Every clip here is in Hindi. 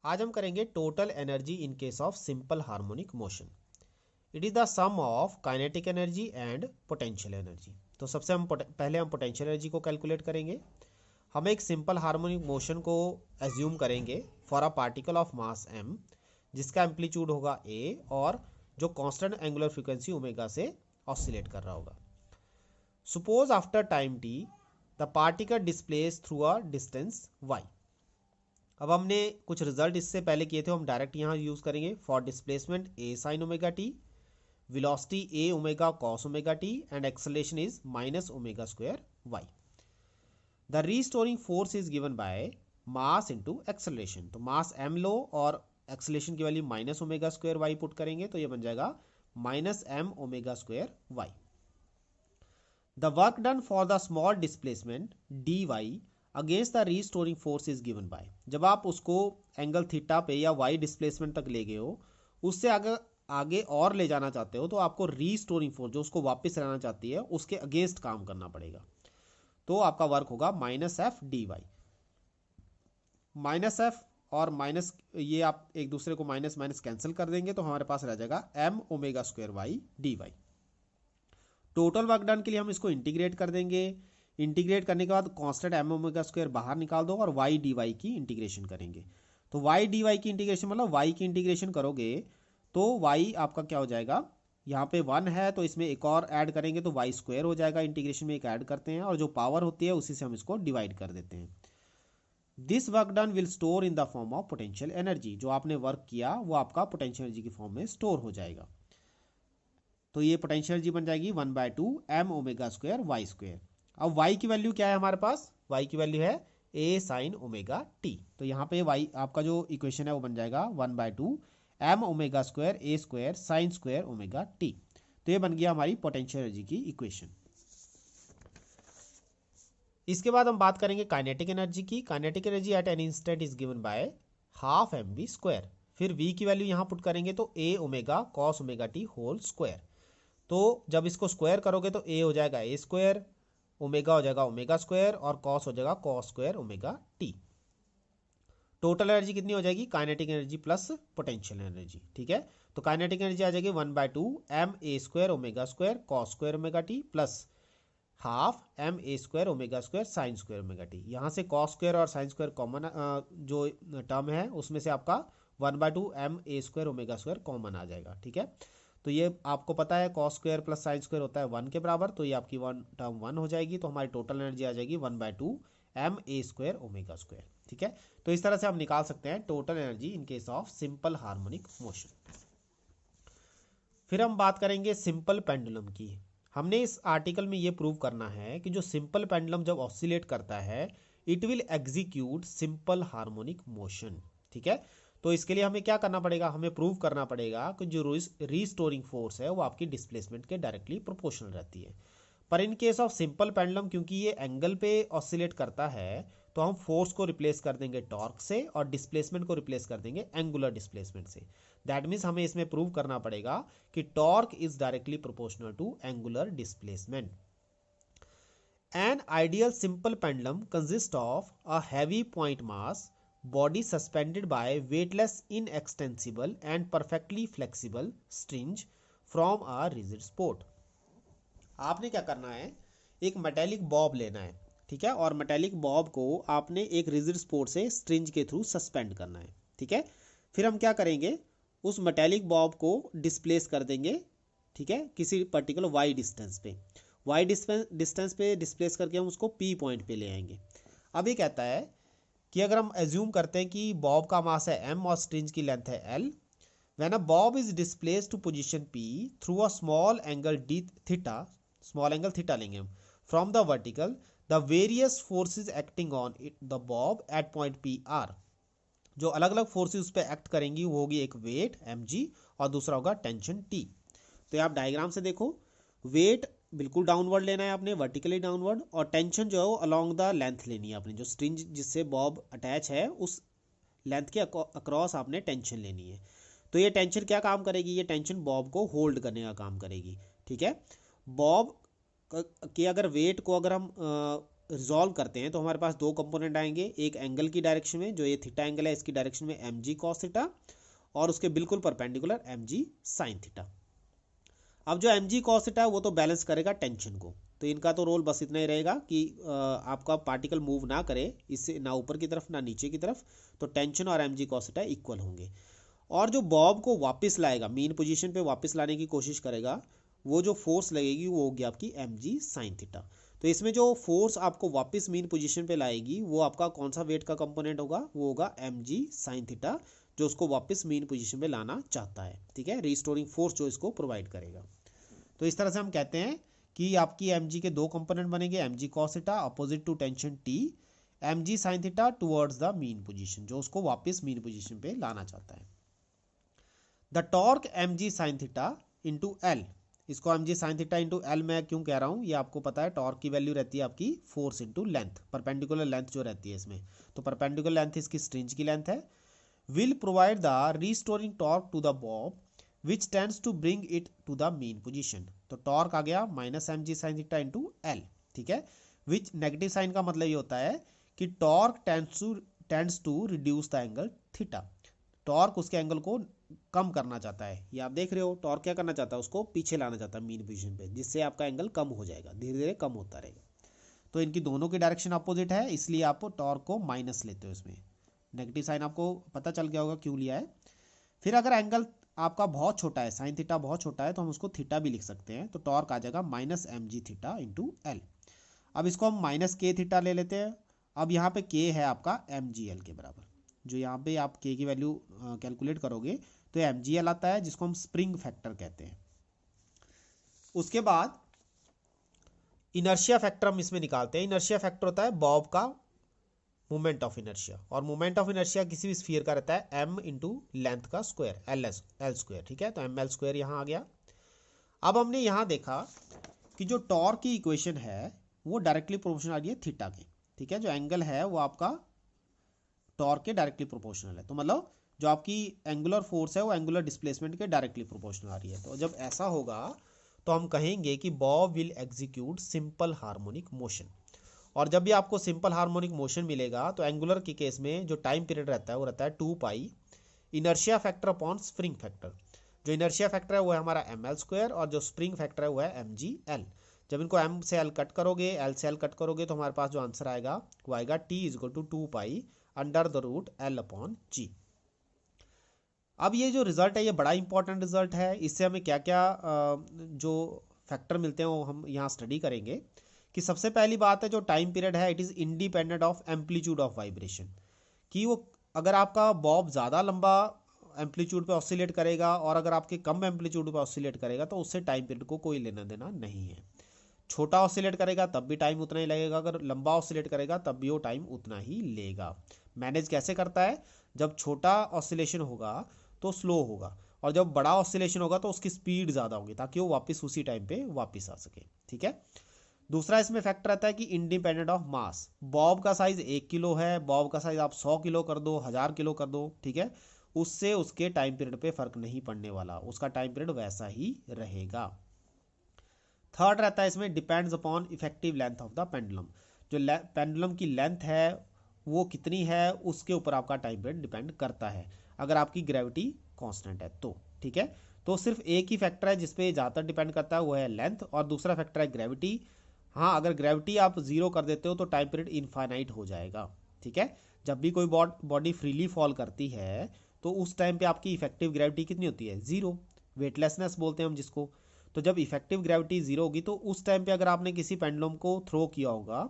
आज हम करेंगे total energy in case of simple harmonic motion. It is the sum of kinetic energy and potential energy. तो सबसे पहले हम पोटेंशियल एनर्जी को कैलकुलेट करेंगे। हम एक सिंपल हार्मोनिक मोशन को एज्यूम करेंगे for a particle of mass m, जिसका एम्पलीट्यूड होगा a और जो कांस्टेंट एंगुलर फ्रीक्वेंसी ओमेगा से ऑसिलेट कर रहा होगा। Suppose after time t the particle displace through a distance y। अब हमने कुछ रिजल्ट इससे पहले किए थे, हम डायरेक्ट यहाँ यूज करेंगे। For displacement a sine omega T, velocity a omega cos omega T and acceleration is minus omega square y। The restoring force is given by mass into acceleration. तो मास m लो और एक्सेलरेशन की value minus omega square y put करेंगे तो ये बन जाएगा minus m omega square y। The work done for the small displacement dy against the restoring force is given bye. जब आप उसको एंगल थीटा पे या y डिस्प्लेसमेंट तक ले गए हो, उससे आगे और ले जाना चाहते हो तो आपको रीस्टोरिंग फोर्स जो उसको वापस लाना चाहती है उसके अगेंस्ट काम करना पड़ेगा। तो आपका वर्क होगा minus F D Y. Minus F और माइनस ये आप एक दूसरे को माइनस माइनस कैंसिल कर देंगे तो हमारे पास रह जाएगा M omega square Y D Y. Total work done के लिए हम इसको इंटीग्रेट कर देंगे। इंटीग्रेट करने के बाद कांस्टेंट एम ओमेगा स्क्वायर बाहर निकाल दो और वाई डी वाई की इंटीग्रेशन करेंगे। तो वाई डी वाई की इंटीग्रेशन मतलब वाई की इंटीग्रेशन करोगे तो वाई आपका क्या हो जाएगा, यहाँ पे 1 है तो इसमें एक और ऐड करेंगे तो वाई स्क्वायर हो जाएगा। इंटीग्रेशन में एक ऐड करते हैं और जो पावर होती है उसी से हम इसको डिवाइड कर देते हैं। This work done will store in the form of potential energy. जो आपने वर्क किया वो आपका पोटेंशियल एनर्जी की फॉर्म में स्टोर हो जाएगा। तो ये पोटेंशियल एनर्जी बन जाएगी 1/2 M omega square Y square. अब y की वैल्यू क्या है हमारे पास, y की वैल्यू है a साइन ओमेगा t। तो यहाँ पे y आपका जो इक्वेशन है वो बन जाएगा 1/2 M omega square a square sine square omega t। तो ये बन गया हमारी पोटेंशियल एनर्जी की इक्वेशन। इसके बाद हम बात करेंगे काइनेटिक एनर्जी की। Kinetic energy at an instant is given by half M V square. फिर v की वैल्यू यहाँ पुट करेंगे तो a omega cos omega T whole square. तो जब इसको स्क्वायर करोगे तो a हो जाएगा a स्क्वायर, ओमेगा हो जाएगा ओमेगा स्क्वायर और कॉस हो जाएगा cos square omega T. Total energy कितनी हो जाएगी, kinetic energy plus potential energy. ठीक है, तो काइनेटिक एनर्जी आ जाएगी 1/2 M A square omega square cos square omega T plus half M A square omega square sine square omega T. यहाँ से कॉस स्क्वायर और साइन स्क्वायर कॉमन जो टर्म है उसमें से आपका 1/2 M A square omega square common आ जाएगा। ठीक है, तो ये आपको पता है cos square plus sine square होता है 1 के बराबर, तो ये आपकी वन टर्म 1 हो जाएगी। तो हमारी टोटल एनर्जी आ जाएगी 1/2 M A square omega square. ठीक है, तो इस तरह से हम निकाल सकते हैं total energy in case of simple harmonic motion. फिर हम बात करेंगे सिंपल पेंडुलम की। हमने इस आर्टिकल में ये प्रूव करना है कि जो सिंपल पेंडुलम जब ऑसिलेट करता है it will execute simple harmonic motion. ठीक है, तो इसके लिए हमें क्या करना पड़ेगा, हमें प्रूव करना पड़ेगा कि जो रीस्टोरिंग फोर्स है वो आपकी डिस्प्लेसमेंट के डायरेक्टली प्रोपोर्शनल रहती है। पर इन केस ऑफ सिंपल पेंडुलम क्योंकि ये एंगल पे ऑसिलेट करता है तो हम फोर्स को रिप्लेस कर देंगे टॉर्क से और डिस्प्लेसमेंट को रिप्लेस कर देंगे एंगुलर डिस्प्लेसमेंट से। दैट मीन्स हमें इसमें प्रूव करना पड़ेगा कि torque is directly proportional to angular displacement. An ideal simple pendulum consist of a heavy point mass body suspended by weightless inextensible and perfectly flexible string from a rigid spot। आपने क्या करना है, एक मेटेलिक बॉब लेना है। ठीक है, और मेटेलिक बॉब को आपने एक रिजिड स्पोर्ट से स्ट्रिंज के थ्रू सस्पेंड करना है। ठीक है, फिर हम क्या करेंगे, उस मेटेलिक बॉब को डिस्प्लेस कर देंगे। ठीक है, किसी पर्टिकुलर वाई डिस्टेंस पे, वाई डिस्टेंस पे डिस्प्लेस करके हम उसको पी पॉइंट पे ले आएंगे। अब ये कहता है कि अगर हम एज्यूम करते हैं कि बॉब का मास है m और स्ट्रिंज की लेंथ है l, when a bob is displaced to position p through a small angle d theta, small angle theta लेंगे हम, from the vertical the various forces acting on it the bob at point p are. जो अलग अलग फोर्सेस उस पर एक्ट करेंगी वो होगी एक वेट mg और दूसरा होगा टेंशन t। तो ये आप डायग्राम से देखो, वेट बिल्कुल डाउनवर्ड लेना है आपने, वर्टिकली डाउनवर्ड, और टेंशन जो है वो अलोंग द लेंथ लेनी है आपने। जो स्ट्रिंग जिससे बॉब अटैच है उस लेंथ के अक्रॉस आपने टेंशन लेनी है। तो ये टेंशन क्या काम करेगी, ये टेंशन बॉब को होल्ड करने का काम करेगी। ठीक है, बॉब के अगर वेट को अगर हम रिजॉल्व करते हैं तो हमारे पास दो कंपोनेंट आएंगे, एक एंगल की डायरेक्शन में, जो ये थीटा एंगल है इसकी डायरेक्शन में एम जी कॉस थीटा, और उसके बिल्कुल perpendicular M G sine theta. अब जो एम जी कॉस थीटा है वो तो बैलेंस करेगा टेंशन को, तो इनका तो रोल बस इतना ही रहेगा कि आपका पार्टिकल मूव ना करे, इससे ना ऊपर की तरफ ना नीचे की तरफ, तो टेंशन और M G cos theta equal होंगे। और जो बॉब को वापस लाएगा, मीन पोजीशन पे वापस लाने की कोशिश करेगा, वो जो फोर्स लगेगी वो होगी आपकी एम जी साइन थीटा। तो इसमें जो फोर्स आपको वापस मीन पोजीशन पे लाएगी वो आपका कौन सा वेट का कंपोनेंट होगा, वो होगा एम जी साइन थीटा, जो उसको वापस मीन पोजीशन पे लाना चाहता है। ठीक है, रिस्टोरिंग फोर्स जो इसको प्रोवाइड करेगा। तो इस तरह से हम कहते हैं कि आपकी एम जी के दो कंपोनेंट बनेंगे, M G cos theta opposite to tension T, M G sine theta towards the mean position, जो उसको वापस मीन पोजीशन पे लाना चाहता है। The torque M G sine theta into L, इसको M G sine theta into L मैं क्यों कह रहा हूँ, ये आपको पता है टॉर्क की वैल्यू रहती है आपकी force into length, perpendicular length जो रहती है इसमें, तो परपेंडिकुलर लेंथ इसकी स्ट्रिंज की लेंथ है, will provide the restoring torque to the bob which tends to bring it to the mean position. तो टॉर्क आ गया minus M G sine theta into L. ठीक है, विच नेगेटिव साइन का मतलब ये होता है कि torque tends to reduce the angle theta, torque उसके एंगल को कम करना चाहता है। ये आप देख रहे हो, टॉर्क क्या करना चाहता है, उसको पीछे लाना चाहता है मीन पोजीशन पे, जिससे आपका एंगल कम हो जाएगा, धीरे धीरे कम होता रहेगा। तो इनकी दोनों की डायरेक्शन अपोजिट है, इसलिए आप टॉर्क को माइनस लेते हो, इसमें नेगेटिव साइन आपको पता चल गया होगा क्यों लिया है। फिर अगर एंगल आपका बहुत छोटा है, साइन थीटा बहुत छोटा है, तो हम उसको थीटा भी लिख सकते हैं, तो टॉर्क आ जाएगा minus M G theta into L. अब इसको हम माइनस के थीटा ले लेते हैं। अब यहाँ पे के है आपका एम जी एल के बराबर, जो यहाँ पे आप के की वैल्यू कैलकुलेट करोगे तो एम जी एल आता है, जिसको हम स्प्रिंग फैक्टर कहते हैं। उसके बाद इनर्शिया फैक्टर हम इसमें निकालते हैं। इनर्शिया फैक्टर होता है बॉब का मोमेंट ऑफ इनर्शिया, और मोमेंट ऑफ इनर्शिया किसी भी स्फीयर का रहता है एम इंटू लेंथ का स्क्वायर, एल स्क्वायर। ठीक है, तो एम एल स्क्वायर यहाँ आ गया। अब हमने यहाँ देखा कि जो टॉर्क की इक्वेशन है वो डायरेक्टली प्रोपोर्शनल आ रही है थीटा के। ठीक है, जो एंगल है वो आपका टॉर्क के डायरेक्टली प्रोपोर्शनल है, तो मतलब जो आपकी एंगुलर फोर्स है वो एंगुलर डिस्प्लेसमेंट के डायरेक्टली प्रोपोर्शनल आ रही है। तो जब ऐसा होगा तो हम कहेंगे कि Bob will execute simple harmonic motion. और जब भी आपको सिंपल हार्मोनिक मोशन मिलेगा तो एंगुलर के केस में जो टाइम पीरियड रहता है वो रहता है 2 pi inertia factor upon spring factor. जो इनर्शिया फैक्टर है वो है हमारा एम एल स्क्वायर, और जो स्प्रिंग फैक्टर है वो है एम जी एल। जब इनको एम से एल कट करोगे, एल से एल कट करोगे, तो हमारे पास जो आंसर आएगा वो आएगा T is equal to 2 pi under the root L upon G. अब ये जो रिजल्ट है ये बड़ा इंपॉर्टेंट रिजल्ट है, इससे हमें क्या क्या जो फैक्टर मिलते हैं वो हम यहाँ स्टडी करेंगे। कि सबसे पहली बात है जो टाइम पीरियड है it is independent of amplitude of vibration, कि वो अगर आपका बॉब ज़्यादा लंबा एम्पलीट्यूड पे ऑसिलेट करेगा और अगर आपके कम एम्पलीट्यूड पे ऑसिलेट करेगा तो उससे टाइम पीरियड को कोई लेना देना नहीं है। छोटा ऑसिलेट करेगा तब भी टाइम उतना ही लगेगा, अगर लंबा ऑसिलेट करेगा तब भी वो टाइम उतना ही लेगा। मैनेज कैसे करता है, जब छोटा ऑसिलेशन होगा तो स्लो होगा, और जब बड़ा ऑसिलेशन होगा तो उसकी स्पीड ज़्यादा होगी, ताकि वो वापस उसी टाइम पे वापस आ सके। ठीक है, दूसरा इसमें फैक्टर आता है कि इंडिपेंडेंट ऑफ मास। बॉब का साइज 1 किलो है, बॉब का साइज आप 100 किलो कर दो, 1000 किलो कर दो, ठीक है, उससे उसके टाइम पीरियड पे फर्क नहीं पड़ने वाला, उसका टाइम पीरियड वैसा ही रहेगा। थर्ड रहता है इसमें depends upon effective length of the pendulum. जो पेंडुलम की लेंथ है वो कितनी है उसके ऊपर आपका टाइम पीरियड डिपेंड करता है, अगर आपकी ग्रेविटी कांस्टेंट है तो। ठीक है, तो सिर्फ एक ही फैक्टर है जिसपे ज़्यादातर डिपेंड करता है, वो है लेंथ, और दूसरा फैक्टर है ग्रेविटी। हाँ, अगर ग्रेविटी आप जीरो कर देते हो तो टाइम पीरियड इनफाइनाइट हो जाएगा। ठीक है, जब भी कोई बॉडी फ्रीली फॉल करती है तो उस टाइम पे आपकी इफेक्टिव ग्रेविटी कितनी होती है, जीरो, वेटलेसनेस बोलते हैं हम जिसको। तो जब इफेक्टिव ग्रेविटी जीरो होगी तो उस टाइम पे अगर आपने किसी पेंडुलम को थ्रो किया होगा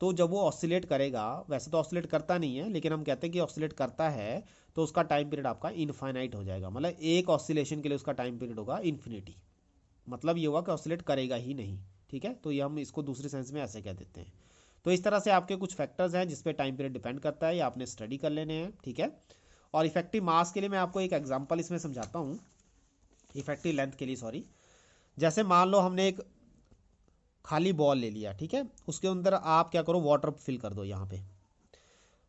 तो जब वो ऑसिलेट करेगा, वैसे तो ऑसिलेट करता नहीं है लेकिन हम कहते हैं कि ऑसिलेट करता है, तो उसका टाइम पीरियड आपका इनफाइनाइट हो जाएगा, मतलब एक ऑसिलेशन के लिए उसका टाइम पीरियड होगा इन्फिनिटी, मतलब ये हुआ कि ऑसिलेट करेगा ही नहीं। ठीक है, तो ये हम इसको दूसरे सेंस में ऐसे कह देते हैं। तो इस तरह से आपके कुछ फैक्टर्स हैं जिसपे टाइम पीरियड डिपेंड करता है, ये आपने स्टडी कर लेने हैं। ठीक है, और इफेक्टिव मास के लिए मैं आपको एक एग्जांपल इसमें समझाता हूँ, इफेक्टिव लेंथ के लिए सॉरी। जैसे मान लो हमने एक खाली बॉल ले लिया, ठीक है, उसके अंदर आप क्या करो, वाटर फिल कर दो। यहाँ पे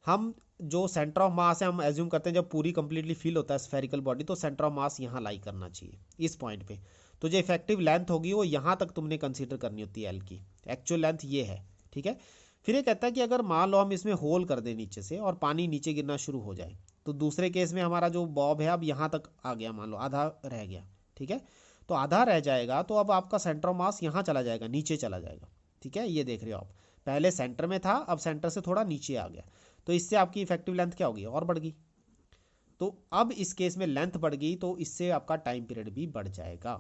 हम जो सेंटर ऑफ मास है हम एज्यूम करते हैं जब पूरी कंप्लीटली फिल होता है स्फेरिकल बॉडी, तो सेंटर ऑफ मास यहाँ लाई करना चाहिए इस पॉइंट पे। तो जो इफेक्टिव लेंथ होगी वो यहाँ तक तुमने कंसीडर करनी होती है एल की, एक्चुअल लेंथ ये है। ठीक है, फिर ये कहता है कि अगर मान लो हम इसमें होल कर दें नीचे से और पानी नीचे गिरना शुरू हो जाए, तो दूसरे केस में हमारा जो बॉब है अब यहाँ तक आ गया, मान लो आधा रह गया, ठीक है। तो आधा रह जाएगा तो अब आपका सेंटर ऑफ मास यहाँ चला जाएगा, नीचे चला जाएगा, ठीक है। ये देख रहे हो आप, पहले सेंटर में था, अब सेंटर से थोड़ा नीचे आ गया, तो इससे आपकी इफेक्टिव लेंथ क्या होगी, और बढ़ गई। तो अब इस केस में लेंथ बढ़ गई तो इससे आपका टाइम पीरियड भी बढ़ जाएगा।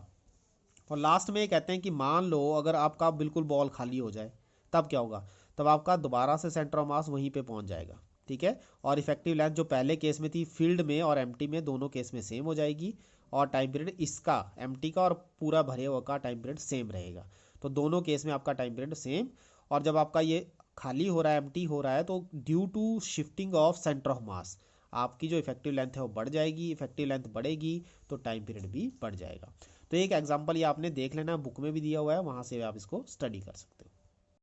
और लास्ट में ये कहते हैं कि मान लो अगर आपका बिल्कुल बॉल खाली हो जाए, तब क्या होगा, तब आपका दोबारा से सेंटर ऑफ मास वहीं पे पहुंच जाएगा, ठीक है। और इफेक्टिव लेंथ जो पहले केस में थी फील्ड में और एम्प्टी में, दोनों केस में सेम हो जाएगी, और टाइम पीरियड इसका एम्प्टी का और पूरा भरे हुआ का टाइम पीरियड सेम रहेगा। तो दोनों केस में आपका टाइम पीरियड सेम। और जब आपका ये खाली हो रहा है, एम्प्टी हो रहा है, तो due to shifting of centre of mass आपकी जो इफेक्टिव लेंथ है वो बढ़ जाएगी, इफेक्टिव लेंथ बढ़ेगी तो टाइम पीरियड भी बढ़ जाएगा। तो एक एग्जांपल ये आपने देख लेना, बुक में भी दिया हुआ है, वहां से आप इसको स्टडी कर सकते हो।